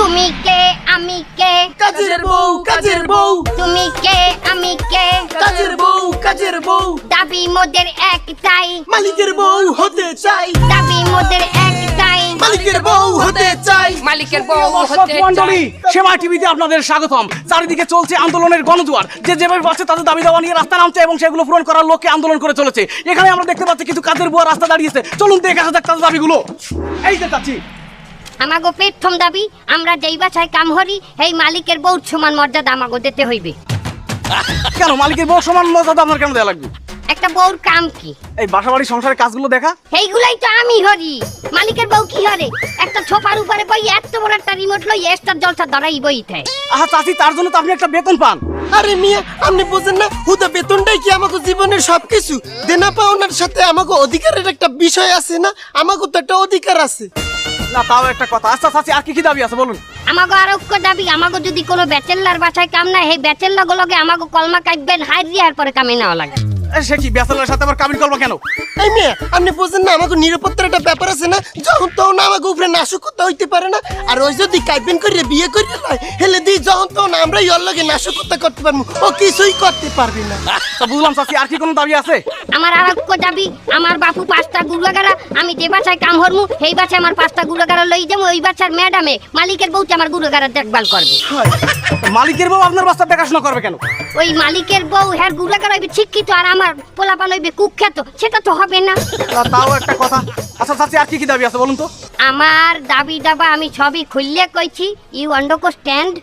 তুমি কে আমি কে কাজের বউ তুমি কে আমি কে কাজের বউ দাবি মোদের একটাই মালিকের বউ হতে চাই দাবি মোদের একটাই মালিকের বউ হতে চাই মালিকের বউ দর্শক মণ্ডলী, সেবা টিভিতে আপনাদের স্বাগতম। চারিদিকে চলছে আন্দোলনের গণজোয়ার। যে যেভাবে পাচ্ছে তাদের দাবি দাওয়া নিয়ে রাস্তা নামছে এবং সেগুলো পূরণ করার লক্ষ্যে আন্দোলন করে চলেছে। এখানে আমরা দেখতে পাচ্ছি কিছু কাজের বুয়া রাস্তা দাঁড়িয়েছে। চলুন দেখে আসা যাক তাদের দাবিগুলো। এই যে চাচ্ছি, আমাগো প্রথম দাবি আমরা যেই বাসায় কাম করি এই মালিকের বউ সমান মর্যাদা আমাগো দিতে হইবে। কেন মালিকের বউ সমান মর্যাদা আপনার কেন দেওয়া লাগবে? একটা বউর কাম কি? এই বাসাবাড়ি সংসারের কাজগুলো দেখা। এইগুলাই তো আমি হরি। মালিকের বউ কি হরে? একটা ছোপার উপরে বই এত বড় একটা রিমোট লই এস্টার জলসা ধরাই বইতে। আহা চাচি, তার জন্য তো আপনি একটা বেতন পান। আরে মিয়া, আপনি বুঝেন না হুদা বেতনটাই কি আমাকে জীবনের সবকিছু? দেনা পাওনার সাথে আমাকে অধিকারের একটা বিষয় আছে না? আমাকে তো একটা অধিকার আছে। না তাও একটা কথা। আচ্ছা চাচি, আর কি কি দাবি আছে বলুন? আমাগো আরোগ্য দাবি আমাগো যদি কোনো ব্যাচেলার বাসায় কাম না এই ব্যাচেলার গুলোকে আমাগো কলমা কাটবেন হাইরিয়ার পরে কামে নেওয়া লাগে। সে কি ব্যাচেলারের সাথে আবার কাবিন করবো কেন? এই মেয়ে, আপনি বুঝেন না আমাকে নিরাপত্তার একটা ব্যাপার আছে না? যখন তখন আমাকে উপরে নাশকতা হইতে পারে না। আর ওই যদি কাইবেন করে বিয়ে করে লয় হেলে দিই যখন তখন আমরাই ওর লগে নাশকতা করতে পারবো, ও কিছুই করতে পারবে না। তা বুঝলাম চাচি, আর কি কোনো দাবি আছে? আমার আরোগ্য দাবি আমার বাপু 5টা গুলাগারা আমি যে বাসায় কাম হরমু সেই বাসায় আমার 5টা গুলাগারা লই যাবো। ওই বাসার ম্যাডামে মালিকের বউকে আমার গুলাগারা দেখভাল করবে। মালিকের বউ আপনার বাচ্চা দেখাশোনা করবে কেন? ওই মালিকের বউ হ্যাঁ গুলাগারা হইবে শিক্ষিত আর আমার পোলাপান হইবে কুখ্যাত, সেটা তো হবে না। তাও একটা কথা। আচ্ছা চাচি, আর কি কি দাবি আছে বলুন তো? আমার দাবি দাবা আমি সবই খুললে কইছি। You understand?